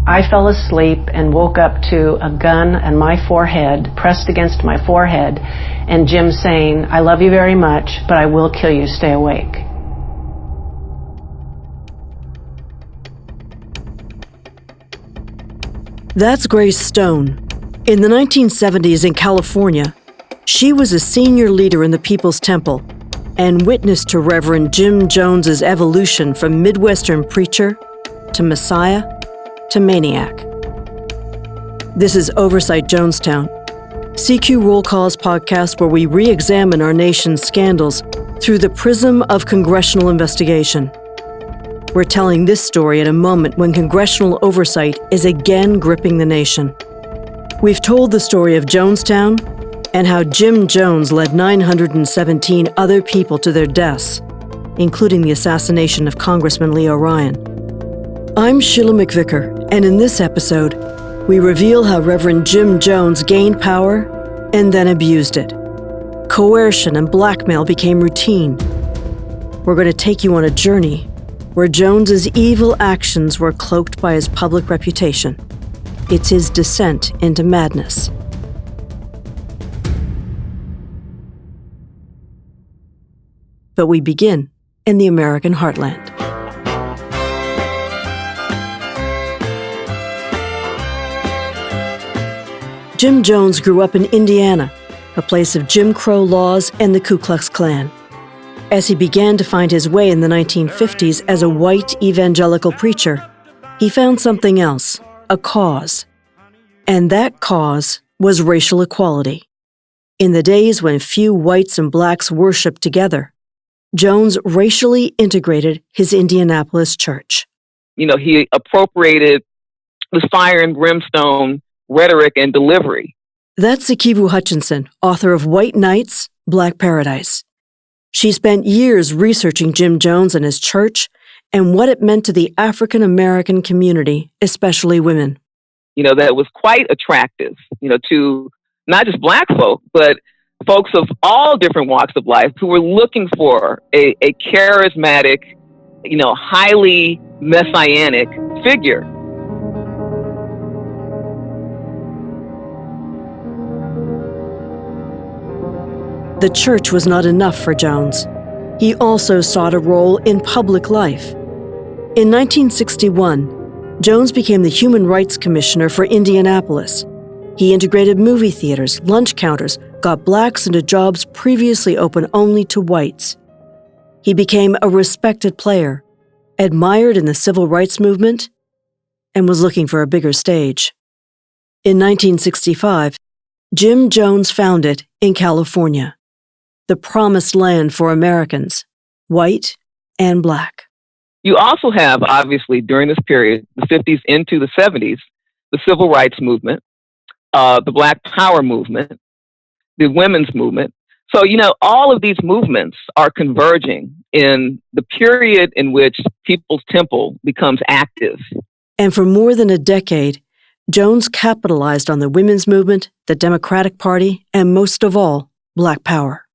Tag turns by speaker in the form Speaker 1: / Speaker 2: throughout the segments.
Speaker 1: I fell asleep and woke up to a gun on my forehead, pressed against my forehead, and Jim saying, "I love you very much, but I will kill you. Stay awake."
Speaker 2: That's Grace Stone. In the 1970s in California, she was a senior leader in the People's Temple and witness to Reverend Jim Jones's evolution from Midwestern preacher to Messiah to maniac. This is Oversight Jonestown, CQ Roll Call's podcast where we re-examine our nation's scandals through the prism of congressional investigation. We're telling this story at a moment when congressional oversight is again gripping the nation. We've told the story of Jonestown and how Jim Jones led 917 other people to their deaths, including the assassination of Congressman Leo Ryan. I'm Sheila McVicker, and in this episode, we reveal how Reverend Jim Jones gained power and then abused it. Coercion and blackmail became routine. We're going to take you on a journey where Jones's evil actions were cloaked by his public reputation. It's his descent into madness. But we begin in the American heartland. Jim Jones grew up in Indiana, a place of Jim Crow laws and the Ku Klux Klan. As he began to find his way in the 1950s as a white evangelical preacher, he found something else, a cause. And that cause was racial equality. In the days when few whites and blacks worshiped together, Jones racially integrated his Indianapolis church.
Speaker 3: He appropriated this fire and brimstone rhetoric and delivery.
Speaker 2: That's Zakibu Hutchinson, author of White Knights, Black Paradise. She spent years researching Jim Jones and his church and what it meant to the African American community, especially women.
Speaker 3: That was quite attractive, to not just black folk, but folks of all different walks of life who were looking for a charismatic, highly messianic figure.
Speaker 2: The church was not enough for Jones. He also sought a role in public life. In 1961, Jones became the Human Rights Commissioner for Indianapolis. He integrated movie theaters, lunch counters, got blacks into jobs previously open only to whites. He became a respected player, admired in the civil rights movement, and was looking for a bigger stage. In 1965, Jim Jones founded in California, the promised land for Americans, white and black.
Speaker 3: You also have, obviously, during this period, the 50s into the 70s, the civil rights movement, the Black Power movement, the women's movement. So, all of these movements are converging in the period in which People's Temple becomes active.
Speaker 2: And for more than a decade, Jones capitalized on the women's movement, the Democratic Party, and most of all, Black Power.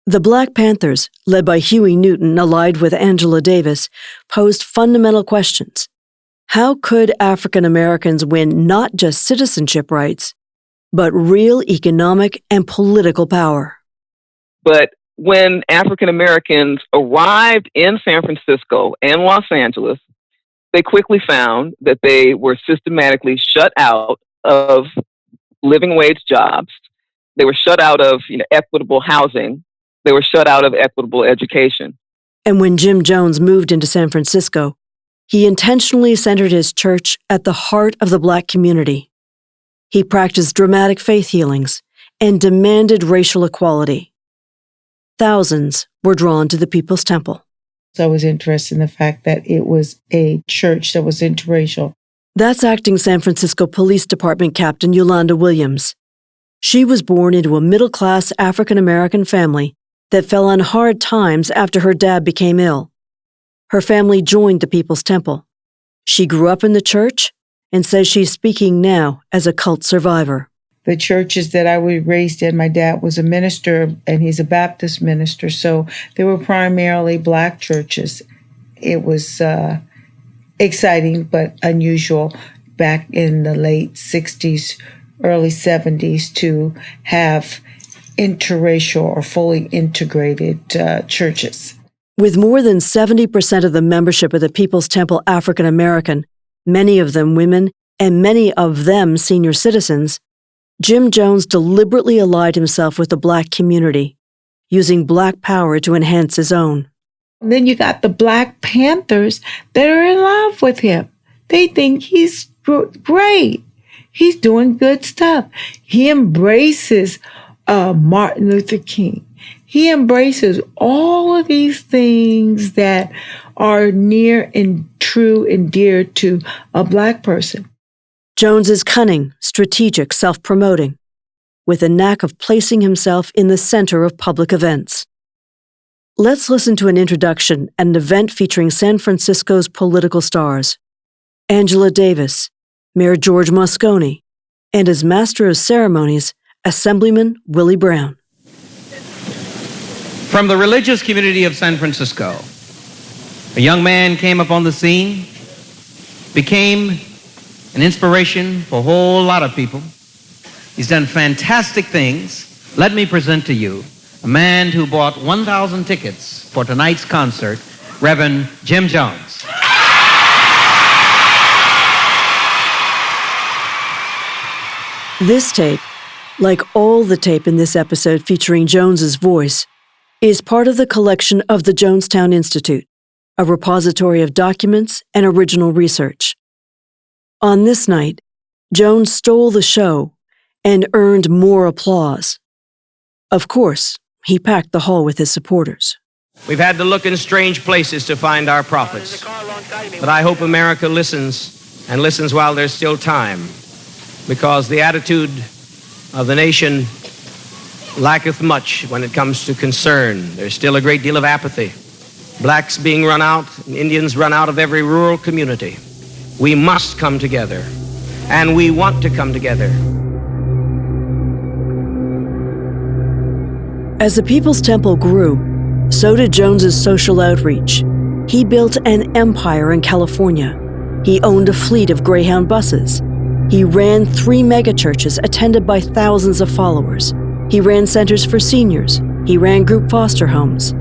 Speaker 2: The Black Panthers, led by Huey Newton, allied with Angela Davis, posed fundamental questions. How could African Americans win not just citizenship rights, but real economic and political power?
Speaker 3: But when African Americans arrived in San Francisco and Los Angeles, they quickly found that they were systematically shut out of living wage jobs. They were shut out of equitable housing. They were shut out of equitable education.
Speaker 2: And when Jim Jones moved into San Francisco, he intentionally centered his church at the heart of the black community. He practiced dramatic faith healings and demanded racial equality. Thousands were drawn to the People's Temple.
Speaker 4: So I was interested in the fact that it was a church that was interracial.
Speaker 2: That's acting San Francisco Police Department Captain Yolanda Williams. She was born into a middle-class African-American family that fell on hard times after her dad became ill. Her family joined the People's Temple. She grew up in the church and says she's speaking now as a cult survivor.
Speaker 4: The churches that I was raised in, my dad was a minister and he's a Baptist minister, so they were primarily black churches. It was exciting but unusual back in the late 60s, early 70s to have interracial or fully integrated churches.
Speaker 2: With more than 70% of the membership of the People's Temple African American, many of them women, and many of them senior citizens, Jim Jones deliberately allied himself with the Black community, using Black power to enhance his own.
Speaker 4: And then you got the Black Panthers that are in love with him. They think he's great. He's doing good stuff. He embraces Martin Luther King. He embraces all of these things that are near and true and dear to a Black person.
Speaker 2: Jones is cunning, strategic, self-promoting, with a knack of placing himself in the center of public events. Let's listen to an introduction at an event featuring San Francisco's political stars, Angela Davis, Mayor George Moscone, and as Master of Ceremonies, Assemblyman Willie Brown.
Speaker 5: From the religious community of San Francisco, a young man came upon the scene, became an inspiration for a whole lot of people. He's done fantastic things. Let me present to you a man who bought 1,000 tickets for tonight's concert, Reverend Jim Jones.
Speaker 2: This tape, like all the tape in this episode featuring Jones's voice, is part of the collection of the Jonestown Institute, a repository of documents and original research. On this night, Jones stole the show and earned more applause. Of course, he packed the hall with his supporters.
Speaker 6: We've had to look in strange places to find our prophets. But I hope America listens, and listens while there's still time, because the attitude of the nation lacketh much when it comes to concern. There's still a great deal of apathy. Blacks being run out, and Indians run out of every rural community. We must come together, and we want to come together.
Speaker 2: As the People's Temple grew, so did Jones's social outreach. He built an empire in California. He owned a fleet of Greyhound buses. He ran 3 megachurches attended by thousands of followers. He ran centers for seniors. He ran group foster homes.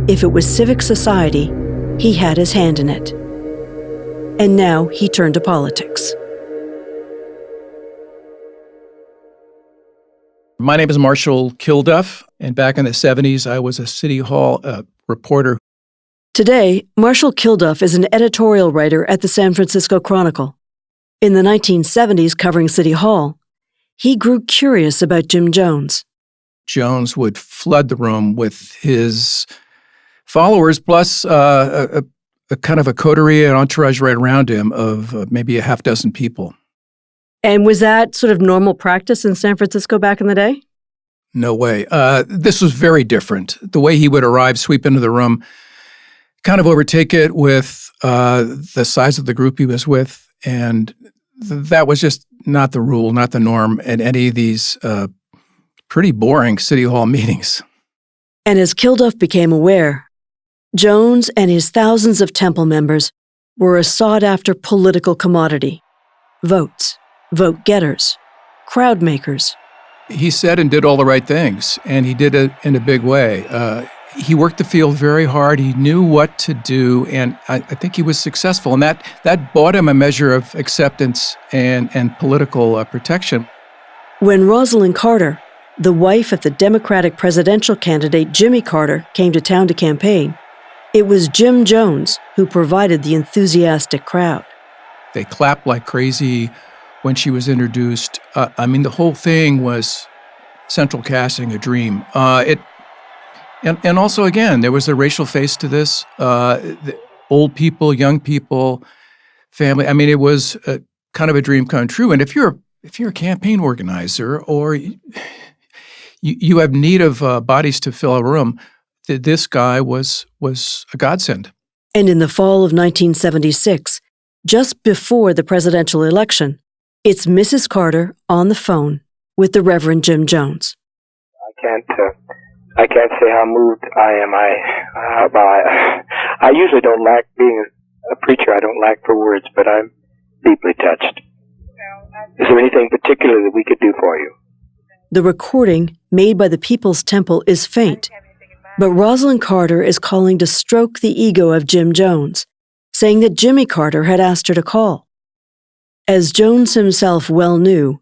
Speaker 2: If it was civic society, he had his hand in it. And now he turned to politics.
Speaker 7: My name is Marshall Kilduff, and back in the 70s, I was a City Hall reporter.
Speaker 2: Today, Marshall Kilduff is an editorial writer at the San Francisco Chronicle. In the 1970s, covering City Hall, he grew curious about Jim Jones.
Speaker 7: Jones would flood the room with his followers, plus a kind of a coterie and entourage right around him of maybe a half dozen people.
Speaker 2: And was that sort of normal practice in San Francisco back in the day?
Speaker 7: No way. This was very different. The way he would arrive, sweep into the room, kind of overtake it with the size of the group he was with, and that was just not the rule, not the norm at any of these pretty boring City Hall meetings.
Speaker 2: And as Kilduff became aware, Jones and his thousands of Temple members were a sought-after political commodity. Votes, vote-getters, crowd-makers.
Speaker 7: He said and did all the right things, and he did it in a big way. He worked the field very hard. He knew what to do, and I think he was successful. And that bought him a measure of acceptance and political protection.
Speaker 2: When Rosalynn Carter, the wife of the Democratic presidential candidate Jimmy Carter, came to town to campaign, it was Jim Jones who provided the enthusiastic crowd.
Speaker 7: They clapped like crazy when she was introduced. The whole thing was central casting, a dream. And also, again, there was a racial face to this. The old people, young people, family. It was kind of a dream come true. And if you're a campaign organizer or you have need of bodies to fill a room, this guy was a godsend.
Speaker 2: And in the fall of 1976, just before the presidential election, it's Mrs. Carter on the phone with the Reverend Jim Jones.
Speaker 8: I can't say how moved I am. I usually don't lack being a preacher. I don't lack for words, but I'm deeply touched. Is there anything particular that we could do for you?
Speaker 2: The recording made by the People's Temple is faint, but Rosalind Carter is calling to stroke the ego of Jim Jones, saying that Jimmy Carter had asked her to call. As Jones himself well knew,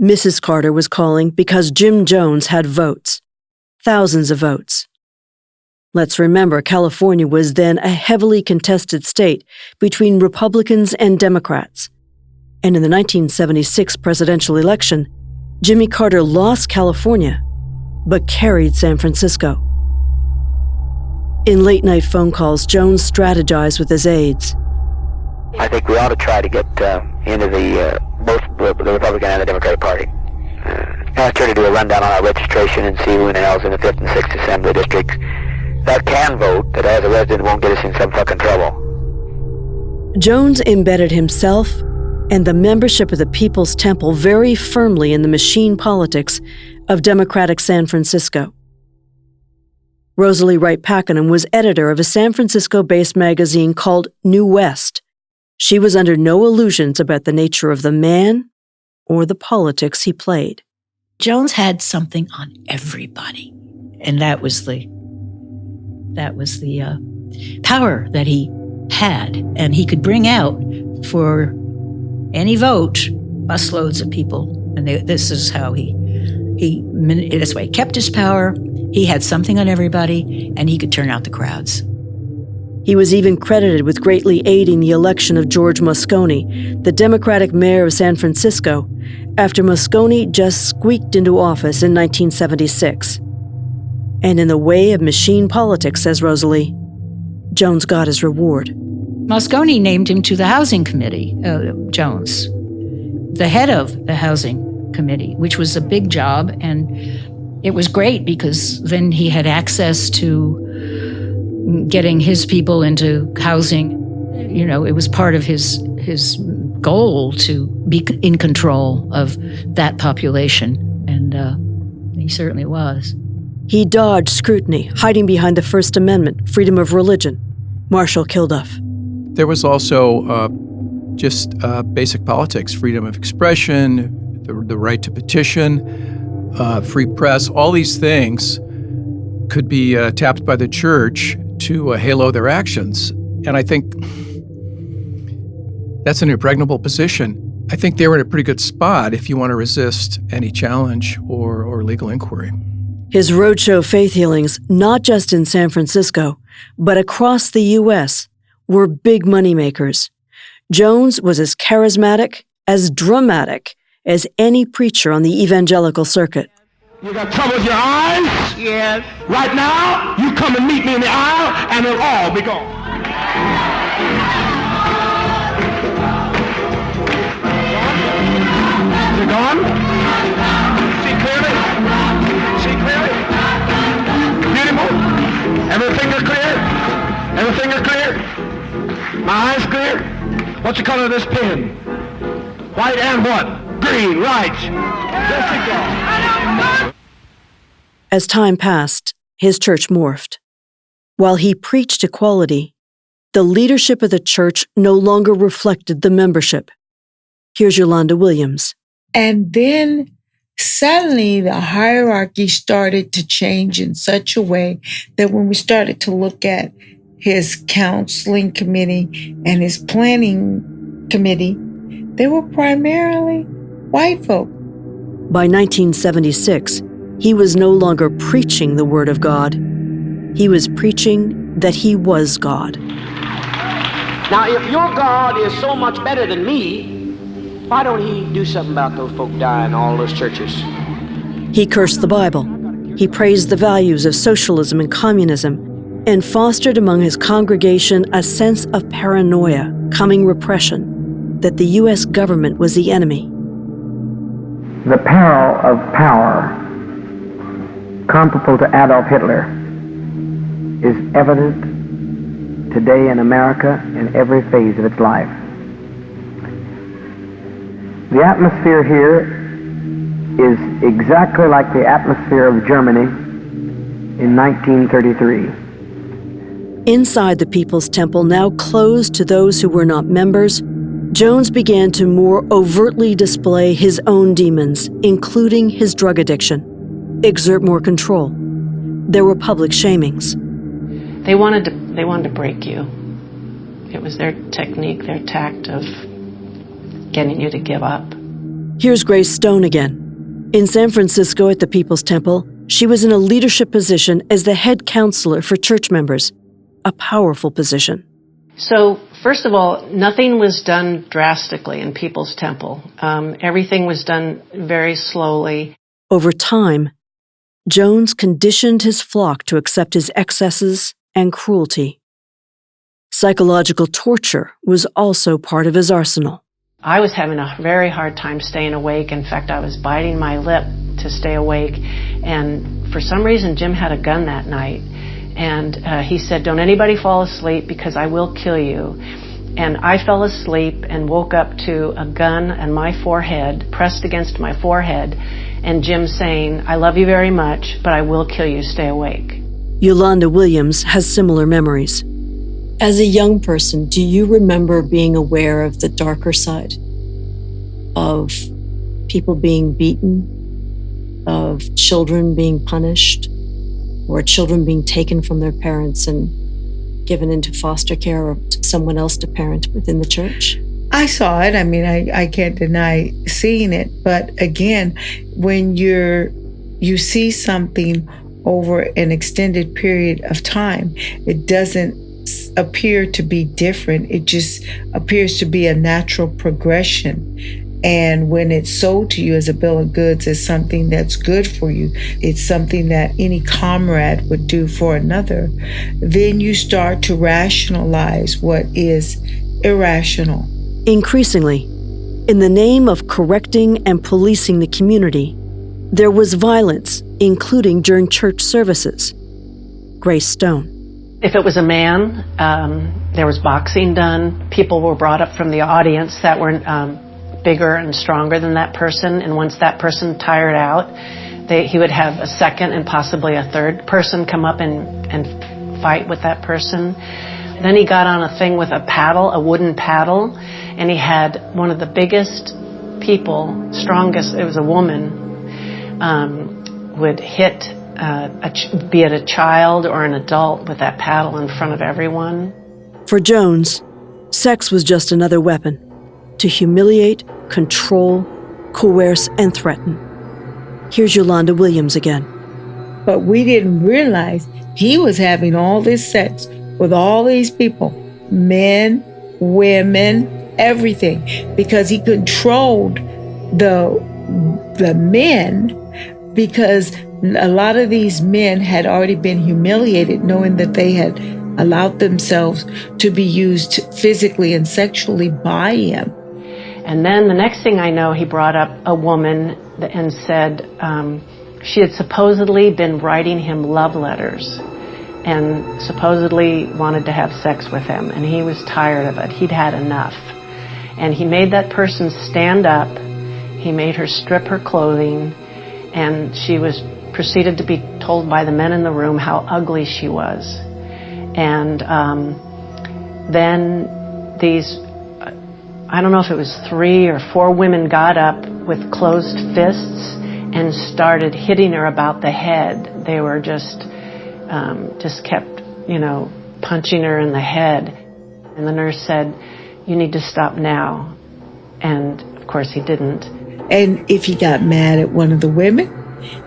Speaker 2: Mrs. Carter was calling because Jim Jones had votes, thousands of votes. Let's remember, California was then a heavily contested state between Republicans and Democrats. And in the 1976 presidential election, Jimmy Carter lost California, but carried San Francisco. In late-night phone calls, Jones strategized with his aides.
Speaker 9: I think we ought to try to get into both the Republican and the Democratic Party. Asked her to do a rundown on our registration and see who in the hell's in the 5th and 6th Assembly districts that can vote, that as a resident won't get us in some fucking trouble.
Speaker 2: Jones embedded himself and the membership of the People's Temple very firmly in the machine politics of Democratic San Francisco. Rosalie Pakenham was editor of a San Francisco-based magazine called New West. She was under no illusions about the nature of the man or the politics he played.
Speaker 10: Jones had something on everybody, and that was the power that he had, and he could bring out for any vote busloads of people, and this is how that's why he kept his power. He had something on everybody, and he could turn out the crowds.
Speaker 2: He was even credited with greatly aiding the election of George Moscone, the Democratic mayor of San Francisco, after Moscone just squeaked into office in 1976. And in the way of machine politics, says Rosalie, Jones got his reward.
Speaker 10: Moscone named him to the Housing Committee, Jones, the head of the Housing Committee, which was a big job, and it was great because then he had access to getting his people into housing. You know, it was part of his goal to be in control of that population, and he certainly was.
Speaker 2: He dodged scrutiny, hiding behind the First Amendment, freedom of religion. Marshall Kilduff.
Speaker 7: There was also just basic politics, freedom of expression, the right to petition, free press. All these things could be tapped by the church to halo their actions. And I think that's an impregnable position. I think they were in a pretty good spot if you want to resist any challenge or legal inquiry.
Speaker 2: His roadshow faith healings, not just in San Francisco, but across the U.S., were big moneymakers. Jones was as charismatic, as dramatic as any preacher on the evangelical circuit.
Speaker 11: You got trouble with your eyes? Yes. Right now, you come and meet me in the aisle, and it'll all be gone. Is it gone? See clearly? See clearly? Beautiful? Every finger clear? Every finger clear? My eyes clear? What's the color of this pen? White and what? Green, right. There she goes.
Speaker 2: As time passed, his church morphed. While he preached equality, the leadership of the church no longer reflected the membership. Here's Yolanda Williams.
Speaker 4: And then suddenly the hierarchy started to change in such a way that when we started to look at his counseling committee and his planning committee, they were primarily white folk.
Speaker 2: By 1976, he was no longer preaching the Word of God. He was preaching that he was God.
Speaker 6: Now, if your God is so much better than me, why don't he do something about those folk dying in all those churches?
Speaker 2: He cursed the Bible. He praised the values of socialism and communism, and fostered among his congregation a sense of paranoia, coming repression, that the U.S. government was the enemy.
Speaker 8: The peril of power, comparable to Adolf Hitler, is evident today in America in every phase of its life. The atmosphere here is exactly like the atmosphere of Germany in 1933.
Speaker 2: Inside the People's Temple, now closed to those who were not members, Jones began to more overtly display his own demons, including his drug addiction, exert more control. There were public shamings.
Speaker 1: They wanted to break you. It was their technique, their tact of getting you to give up.
Speaker 2: Here's Grace Stone again. In San Francisco at the People's Temple, she was in a leadership position as the head counselor for church members, a powerful position.
Speaker 1: So, first of all, nothing was done drastically in People's Temple. Everything was done very slowly.
Speaker 2: Over time, Jones conditioned his flock to accept his excesses and cruelty. Psychological torture was also part of his arsenal.
Speaker 1: I was having a very hard time staying awake. In fact, I was biting my lip to stay awake. And for some reason, Jim had a gun that night. And he said, "Don't anybody fall asleep because I will kill you." And I fell asleep and woke up to a gun on my forehead, pressed against my forehead, and Jim saying, "I love you very much, but I will kill you, stay awake."
Speaker 2: Yolanda Williams has similar memories. As a young person, do you remember being aware of the darker side? Of people being beaten? Of children being punished? Or children being taken from their parents and given into foster care or to someone else to parent within the church?
Speaker 4: I saw it. I mean, I can't deny seeing it. But again, when you see something over an extended period of time, it doesn't appear to be different. It just appears to be a natural progression. And when it's sold to you as a bill of goods as something that's good for you, it's something that any comrade would do for another, then you start to rationalize what is irrational.
Speaker 2: Increasingly, in the name of correcting and policing the community, there was violence, including during church services. Grace Stone.
Speaker 1: If it was a man, there was boxing done. People were brought up from the audience that were bigger and stronger than that person, and once that person tired out, he would have a second and possibly a third person come up and fight with that person. Then he got on a thing with a paddle, a wooden paddle, and he had one of the biggest people, strongest, it was a woman, would hit, be it a child or an adult, with that paddle in front of everyone.
Speaker 2: For Jones, sex was just another weapon to humiliate, control, coerce, and threaten. Here's Yolanda Williams again.
Speaker 4: But we didn't realize he was having all this sex with all these people, men, women, everything, because he controlled the men, because a lot of these men had already been humiliated, knowing that they had allowed themselves to be used physically and sexually by him.
Speaker 1: And then the next thing I know, he brought up a woman and said she had supposedly been writing him love letters and supposedly wanted to have sex with him, and he was tired of it. He'd had enough. And he made that person stand up. He made her strip her clothing, and she proceeded to be told by the men in the room how ugly she was. And then these, I don't know if it was 3 or 4 women got up with closed fists and started hitting her about the head. They were just kept, punching her in the head. And the nurse said, "You need to stop now." And of course he didn't.
Speaker 4: And if he got mad at one of the women,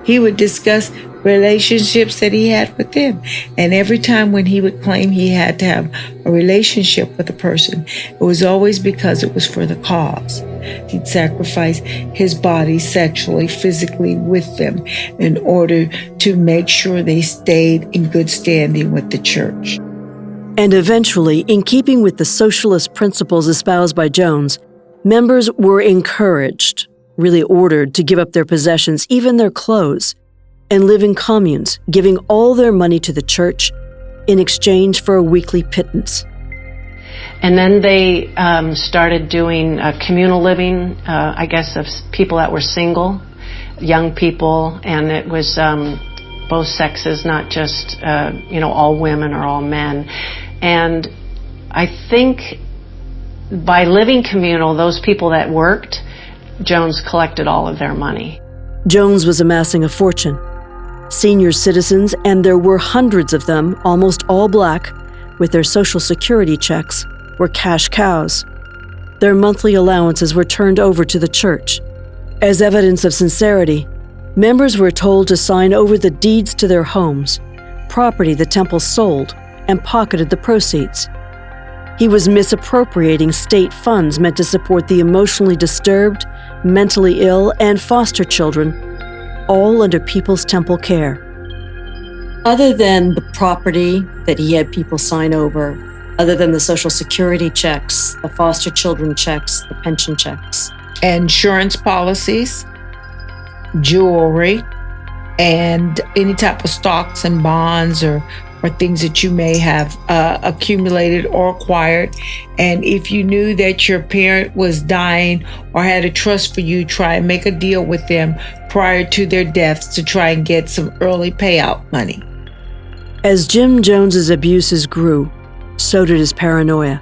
Speaker 4: he would discuss relationships that he had with them. And every time when he would claim he had to have a relationship with a person, it was always because it was for the cause. He'd sacrifice his body sexually, physically with them in order to make sure they stayed in good standing with the church.
Speaker 2: And eventually, in keeping with the socialist principles espoused by Jones, members were encouraged, really ordered, to give up their possessions, even their clothes, and live in communes, giving all their money to the church in exchange for a weekly pittance.
Speaker 1: And then they started doing communal living, I guess, of people that were single, young people, and it was both sexes, not just, all women or all men. And I think by living communal, those people that worked, Jones collected all of their money.
Speaker 2: Jones was amassing a fortune. Senior citizens, and there were hundreds of them, almost all black, with their Social Security checks, were cash cows. Their monthly allowances were turned over to the church. As evidence of sincerity, members were told to sign over the deeds to their homes, property the temple sold, and pocketed the proceeds. He was misappropriating state funds meant to support the emotionally disturbed, mentally ill, and foster children, all under People's Temple care. Other than the property that he had people sign over, other than the Social Security checks, the foster children checks, the pension checks,
Speaker 4: insurance policies, jewelry, and any type of stocks and bonds or things that you may have accumulated or acquired. And if you knew that your parent was dying or had a trust for you, try and make a deal with them prior to their deaths to try and get some early payout money.
Speaker 2: As Jim Jones's abuses grew, so did his paranoia.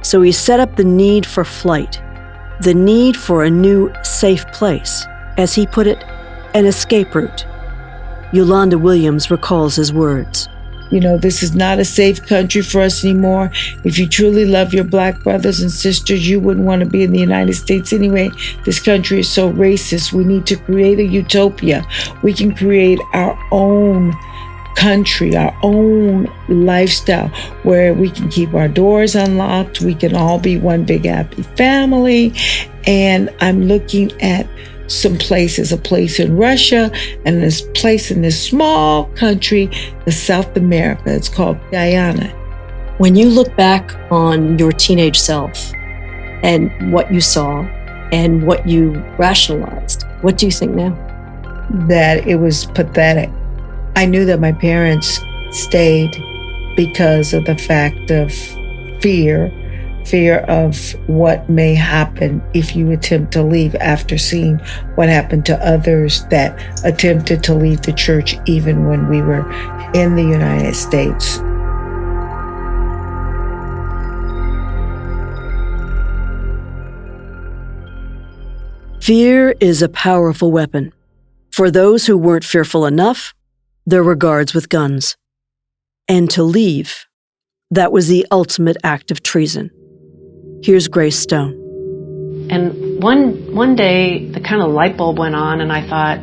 Speaker 2: So he set up the need for flight, the need for a new safe place, as he put it, an escape route. Yolanda Williams recalls his words.
Speaker 4: You know, this is not a safe country for us anymore. If you truly love your black brothers and sisters, you wouldn't want to be in the United States anyway. This country is so racist. We need to create a utopia. We can create our own country, our own lifestyle where we can keep our doors unlocked. We can all be one big happy family. And I'm looking at some places, a place in Russia and this place in this small country in South America. It's called Guyana.
Speaker 2: When you look back on your teenage self and what you saw and what you rationalized, what do you think now?
Speaker 4: That it was pathetic. I knew that my parents stayed because of the fact of fear of what may happen if you attempt to leave after seeing what happened to others that attempted to leave the church even when we were in the United States.
Speaker 2: Fear is a powerful weapon. For those who weren't fearful enough, there were guards with guns. And to leave, that was the ultimate act of treason. Here's Grace Stone.
Speaker 1: And one day, the kind of light bulb went on, and I thought,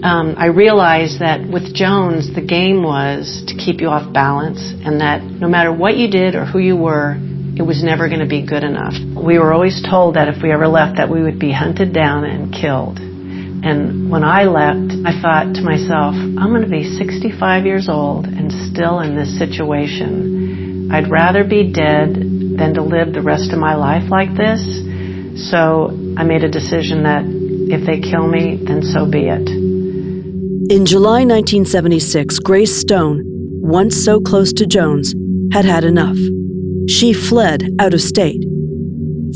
Speaker 1: I realized that with Jones, the game was to keep you off balance, and that no matter what you did or who you were, it was never going to be good enough. We were always told that if we ever left, that we would be hunted down and killed. And when I left, I thought to myself, I'm going to be 65 years old and still in this situation. I'd rather be dead than to live the rest of my life like this. So I made a decision that if they kill me, then so be it.
Speaker 2: In July 1976, Grace Stone, once so close to Jones, had had enough. She fled out of state.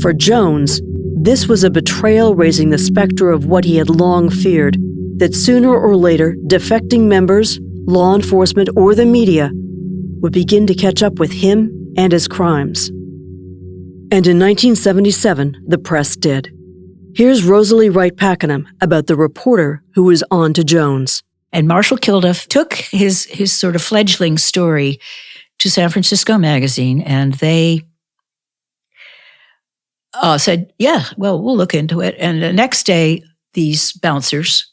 Speaker 2: For Jones, this was a betrayal raising the specter of what he had long feared, that sooner or later, defecting members, law enforcement, or the media would begin to catch up with him and his crimes. And in 1977, the press did. Here's Rosalie Pakenham about the reporter who was on to Jones.
Speaker 10: And Marshall Kilduff took his sort of fledgling story to San Francisco Magazine, and they said, yeah, well, we'll look into it. And the next day, these bouncers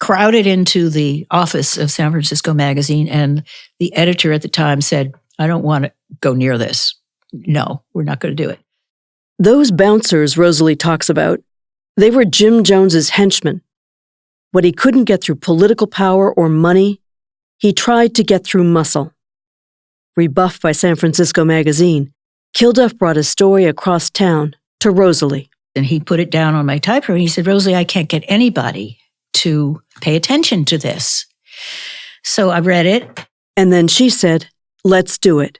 Speaker 10: crowded into the office of San Francisco Magazine, and the editor at the time said, I don't want to go near this. No, we're not going to do it.
Speaker 2: Those bouncers Rosalie talks about, they were Jim Jones's henchmen. What he couldn't get through political power or money, he tried to get through muscle. Rebuffed by San Francisco Magazine, Kilduff brought his story across town to Rosalie.
Speaker 10: And he put it down on my typewriter. He said, Rosalie, I can't get anybody to pay attention to this. So I read it.
Speaker 2: And then she said, let's do it.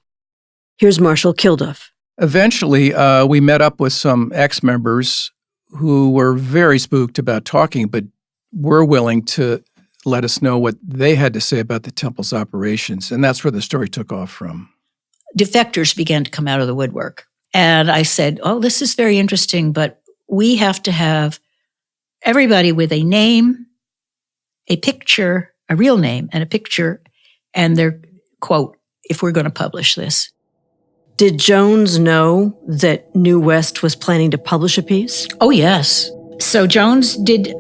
Speaker 2: Here's Marshall Kilduff.
Speaker 7: Eventually, we met up with some ex-members who were very spooked about talking, but were willing to let us know what they had to say about the temple's operations. And that's where the story took off from.
Speaker 10: defectors began to come out of the woodwork. And I said, oh, this is very interesting, but we have to have everybody with a name, a picture, a real name and a picture, and their quote, if we're going to publish this.
Speaker 2: Did Jones know that New West was planning to publish a piece?
Speaker 10: Oh, yes. So Jones did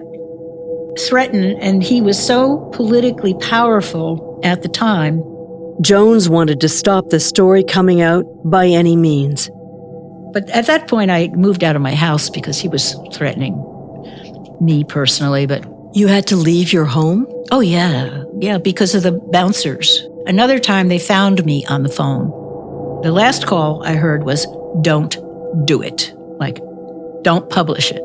Speaker 10: threaten, and he was so politically powerful at the time.
Speaker 2: Jones wanted to stop the story coming out by any means.
Speaker 10: But at that point, I moved out of my house because he was threatening me personally. But
Speaker 2: you had to leave your home?
Speaker 10: Oh, yeah. Yeah, because of the bouncers. Another time, they found me on the phone. The last call I heard was, don't do it. Like, don't publish it.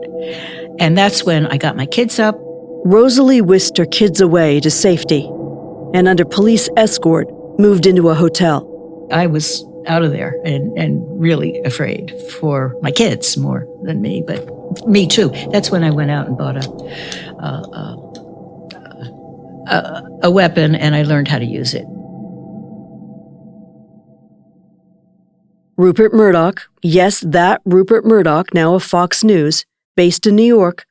Speaker 10: And that's when I got my kids up.
Speaker 2: Rosalie whisked her kids away to safety and under police escort moved into a hotel.
Speaker 10: I was out of there and really afraid for my kids more than me, but me too. That's when I went out and bought a weapon, and I learned how to use it.
Speaker 2: Rupert Murdoch, yes, that Rupert Murdoch, now of Fox News, based in New York,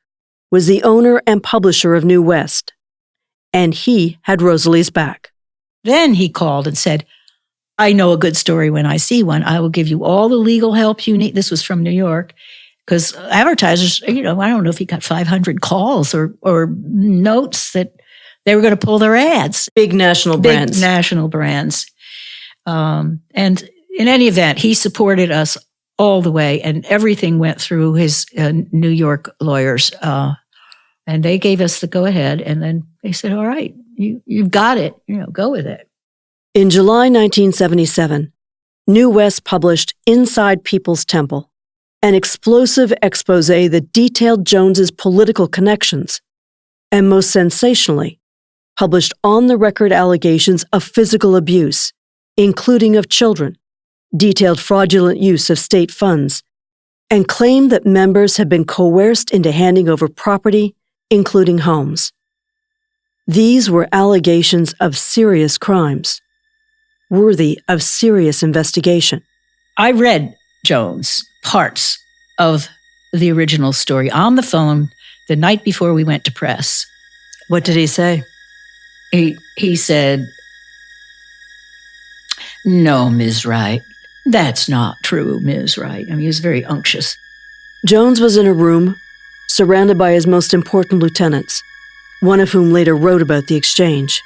Speaker 2: was the owner and publisher of New West. And he had Rosalie's back.
Speaker 10: Then he called and said, I know a good story when I see one. I will give you all the legal help you need. This was from New York. Because advertisers, I don't know if he got 500 calls or notes that they were going to pull their ads.
Speaker 2: Big national brands.
Speaker 10: Big national brands. And in any event, he supported us all the way, and everything went through his New York lawyers. And they gave us the go-ahead, and then they said, all right, you've got it, go with it.
Speaker 2: In July 1977, New West published Inside People's Temple, an explosive expose that detailed Jones's political connections, and most sensationally, published on-the-record allegations of physical abuse, including of children, detailed fraudulent use of state funds, and claimed that members had been coerced into handing over property, including homes. These were allegations of serious crimes, worthy of serious investigation.
Speaker 10: I read Jones parts of the original story on the phone the night before we went to press.
Speaker 2: What did he say?
Speaker 10: He said, no, Ms. Wright, that's not true, Ms. Wright. I mean, he was very unctuous.
Speaker 2: Jones was in a room surrounded by his most important lieutenants, one of whom later wrote about the exchange.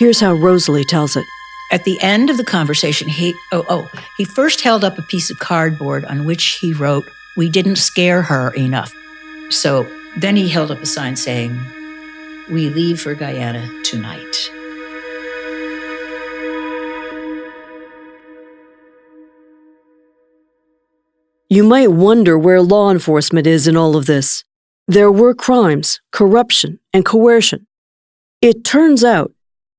Speaker 2: Here's how Rosalie tells it.
Speaker 10: At the end of the conversation, he first held up a piece of cardboard on which he wrote, "We didn't scare her enough." So then he held up a sign saying, "We leave for Guyana tonight."
Speaker 2: You might wonder where law enforcement is in all of this. There were crimes, corruption, and coercion. It turns out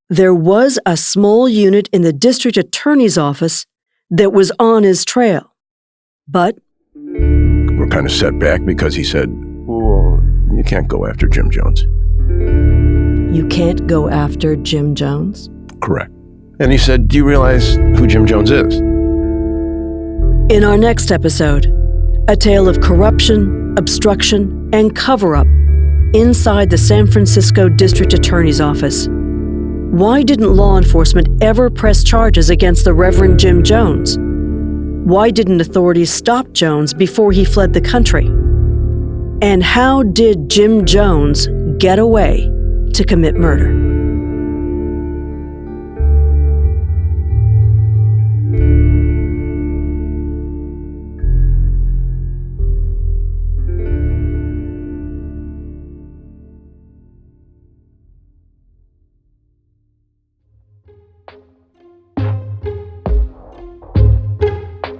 Speaker 2: there was a small unit in the district attorney's office that was on his trail. But
Speaker 12: we're kind of set back because he said, well, you can't go after Jim Jones.
Speaker 2: You can't go after Jim Jones?
Speaker 12: Correct. And he said, do you realize who Jim Jones is?
Speaker 2: In our next episode, a tale of corruption, obstruction, and cover-up inside the San Francisco District Attorney's Office. Why didn't law enforcement ever press charges against the Reverend Jim Jones? Why didn't authorities stop Jones before he fled the country? And how did Jim Jones get away to commit murder?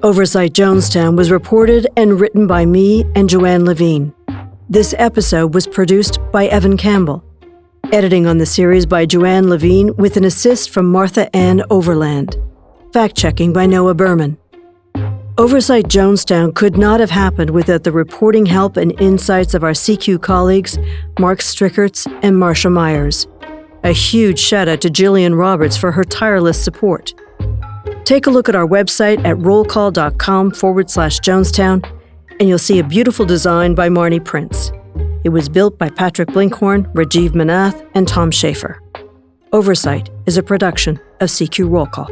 Speaker 2: Oversight Jonestown was reported and written by me and Joanne Levine. This episode was produced by Evan Campbell. Editing on the series by Joanne Levine with an assist from Martha Ann Overland. Fact-checking by Noah Berman. Oversight Jonestown could not have happened without the reporting help and insights of our CQ colleagues, Mark Strickerts and Marcia Myers. A huge shout-out to Jillian Roberts for her tireless support. Take a look at our website at rollcall.com/Jonestown, and you'll see a beautiful design by Marnie Prince. It was built by Patrick Blinkhorn, Rajiv Manath, and Tom Schaefer. Oversight is a production of CQ Roll Call.